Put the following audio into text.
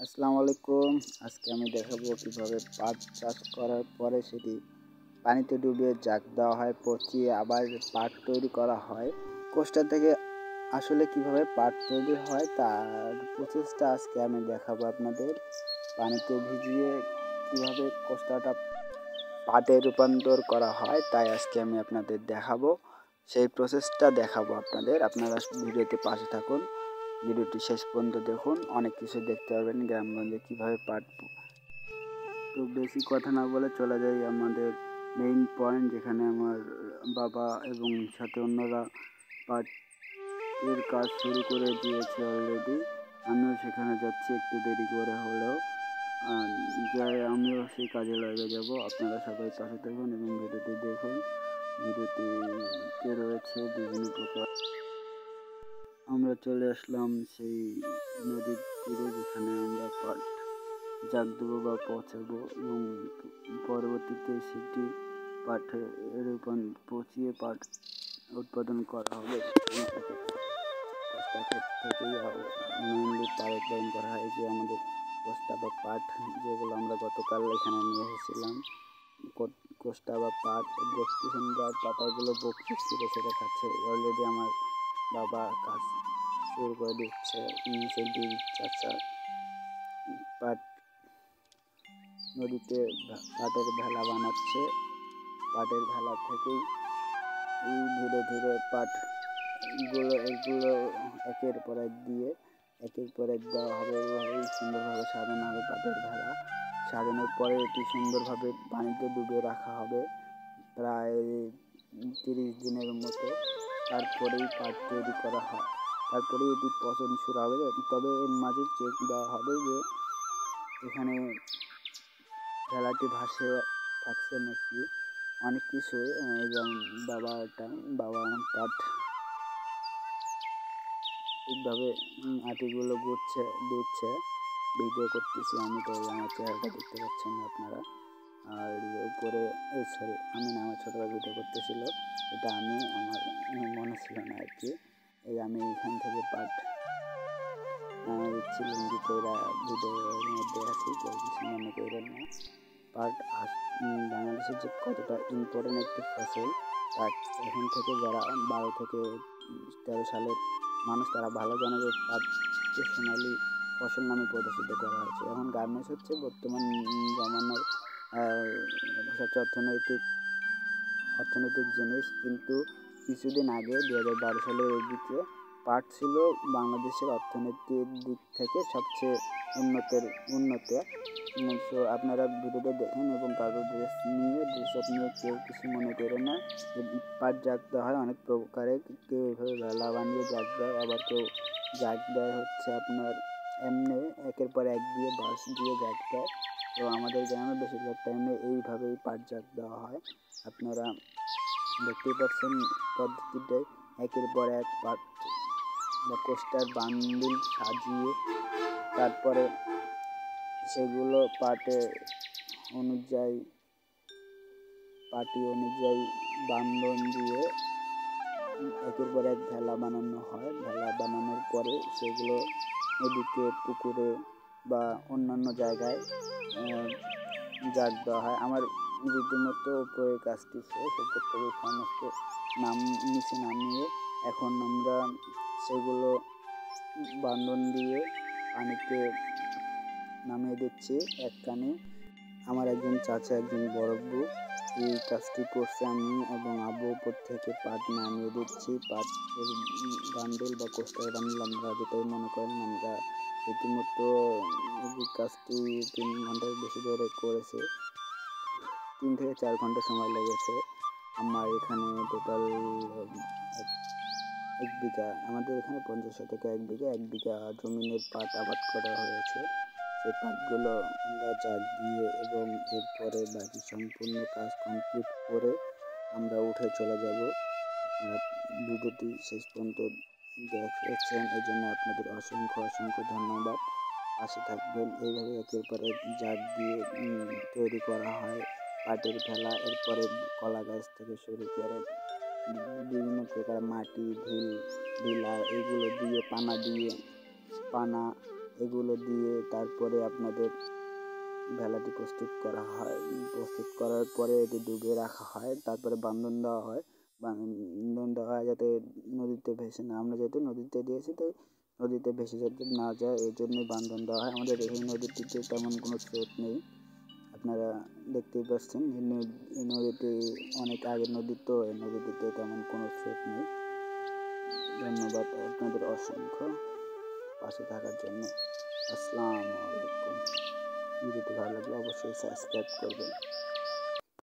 আসসালামু আলাইকুম। আজকে আমি দেখাবো কিভাবে পাট চাষ করার পরে সেটি পানিতে ডুবিয়ে জাগ দেওয়া হয়, পচিয়ে আবার পাট তৈরি করা হয়। কোষ্টা থেকে আসলে কিভাবে পাট তৈরি হয় তার প্রসেসটা আজকে আমি দেখাবো আপনাদের। পানিতে ভিজিয়ে কিভাবে কোষ্টাটা পাটে রূপান্তর করা হয় তাই আজকে আমি আপনাদের দেখাবো। সেই প্রসেসটা দেখাবো আপনাদের। আপনারা ভিডিওতে পাশে থাকুন, ভিডিওটি শেষ পর্যন্ত দেখুন, অনেক কিছু দেখতে পারবেন গ্রামগঞ্জে কীভাবে পাট। তো বেশি কথা না বলে চলে যাই আমাদের মেইন পয়েন্ট, যেখানে আমার বাবা এবং সাথে অন্যরা পাটের কাজ শুরু করে দিয়েছে অলরেডি। আমিও সেখানে যাচ্ছি একটু দেরি করে হলেও, যাই আমিও সেই কাজে লেগে যাব। আপনারা সবাই পাশে থাকুন এবং ভিডিওটি দেখুন। ভিডিওটিতে রয়েছে বিভিন্ন প্রকার। আমরা চলে আসলাম সেই নদীর তীরে, যেখানে আমরা পাট জাগ দেবো বা পচাবো এবং পরবর্তীতে সেটি পাটে পচিয়ে পাট উৎপাদন করা হবে। কোষ্টা ক্ষেত থেকেই মেনলি পাট উৎপাদন করা হয়। যে আমাদের কোষ্টা বা পাট, যেগুলো আমরা গতকাল এখানে নিয়ে এসেছিলাম, কোষ্টা বা পাট দেখতেছেন, যার পাতাগুলো বকচি ছিল সেটা খাচ্ছে। অলরেডি আমার বাবা কাজ শুরু করে দিচ্ছে। নিচের দুই চাচা পাট নদীতে পাটের ভেলা বানাচ্ছে। পাটের ভেলা থেকেই ধীরে ধীরে এগুলো একের পর এক দিয়ে একের পর এক দেওয়া হবে। এভাবেই সুন্দরভাবে সাজানো হবে পাটের ভেলা। সাজানোর পরে এটি সুন্দরভাবে পানিতে ডুবিয়ে রাখা হবে প্রায় 30 দিনের মতো। তারপরেই পাট তৈরি করা হয়, তারপরে এটি পচন শুরু হবে। তবে এর মাঝে চেক দেওয়া হবে যে এখানে ভেলাটি ভাসে থাকছে নাকি, অনেক কিছুই। যেমন বাবা পাট ঠিকভাবে আটিগুলো দিচ্ছে। ভিডিও করতেছি আমি, তো আমার চেহারাটা দেখতে পাচ্ছেন না আপনারা। আর উপরে আমি না, আমার ছোটো ভাই ভিডিও করতেছিল, এটা আমি আমার মনে ছিল না আর কি। আমি এখান থেকে পাট দিচ্ছি লুঙ্গি কইরা ভিডিওর মধ্যে আছি, কেউ কিছু মনে করেন না। পাট বাংলাদেশের যে কতটা ইম্পর্টেন্ট একটি ফসল, তা এখন থেকে যারা 12 থেকে 13 সালের মানুষ, তারা ভালো জানে যে পাটকে সোনালি ফসল নামে প্রদর্শিত করা হয়েছে। এখন গার্মেন্টস হচ্ছে বর্তমান জমানার সবচেয়ে অর্থনৈতিক জিনিস, কিন্তু কিছুদিন আগে 2012 সালের দিকে পাট ছিল বাংলাদেশের অর্থনীতির দিক থেকে সবচেয়ে উন্নত। তো আপনারা ভিডিওটা দেখেন এবং কারোর ড্রেস আপ নিয়ে কেউ কিছু মনে করে না। পাট জাগ দেওয়া হয় অনেক প্রকারে, কেউ এইভাবে ভেলা বানিয়ে জাগ দেয়, আবার কেউ জাগ দেয় হচ্ছে আপনার এমনি একের পর এক দিয়ে বাঁশ দিয়ে জাগ দেয়। তো আমাদের গ্রামে বেশিরভাগ টাইমে এইভাবেই পাট জাগ দেওয়া হয়। আপনারা দেখতেই পাচ্ছেন পদ্ধতিটাই, একের পর এক পাট বা কোষ্টার বান্ডিল সাজিয়ে তারপরে সেগুলো পাটি অনুযায়ী বান্ধন দিয়ে একের পর এক ভেলা বানানো হয়। ভেলা বানানোর পরে সেগুলো নদীতে, পুকুরে বা অন্যান্য জায়গায় জাগ দেওয়া হয়। আমার রীতিমতো উপরের কাজটি শেষ, উপর থেকে সমস্ত নিচে নামিয়ে এখন আমরা সেগুলো বান্ধন দিয়ে পানিতে নামিয়ে দিচ্ছি এক কানে। আমার একজন চাচা, একজন বড়ব্বু এই কাজটি করছে। আমি এবং আব্বু উপর থেকে পাট নামিয়ে দিচ্ছি। পাটের বান্ডেল বা কোষ্টার বান্ডেল আমরা যেটাই মনে করেন, আমরা রীতিমতো এই কাজটি 3 ঘন্টার বেশি ধরে করেছে। 3 থেকে 4 ঘন্টা সময় লেগেছে। আমার এখানে টোটাল 1 বিঘা, আমাদের এখানে 50 শতকে 1 বিঘা জমিনের পাট আবাদ করা হয়েছে। সেই পাটগুলো আমরা জাগ দিয়ে এবং এরপরে বাকি সম্পূর্ণ কাজ কমপ্লিট করে আমরা উঠে চলে যাব। আপনারা ভিডিওটি শেষ পর্যন্ত দেখেছেন, এই জন্য আপনাদের অসংখ্য ধন্যবাদ। পাশে থাকবেন। এইভাবে একের পর এক জাগ দিয়ে তৈরি করা হয় পাটের ভেলা। এরপরে কলা গাছ থেকে শুরু করে বিভিন্ন প্রকার মাটি, ঢিলা, এগুলো দিয়ে পানা এগুলো দিয়ে তারপরে আপনাদের ভেলাটি প্রস্তুত করা হয়। প্রস্তুত করার পরে এটি ডুবিয়ে রাখা হয়, তারপরে বান্ধন দেওয়া হয়। বান্ধন দেওয়া হয় যাতে নদীতে ভেসে না, আমরা যেহেতু নদীতে দিয়েছি তাই নদীতে ভেসে যাতে না যায় এই জন্যই বান্ধন দেওয়া হয়। আমাদের এই নদীটিতে তেমন কোনো স্রোত নেই, আপনারা দেখতেই পাচ্ছেন। এই নদীটি অনেক আগের নদী, তো এই নদীটিতে তেমন কোনো স্রোত নেই। ধন্যবাদ আপনাদের অসংখ্য পাশে থাকার জন্য। আসসালামু আলাইকুম। ভিডিওটি ভালো লাগলে অবশ্যই সাবস্ক্রাইব করবেন।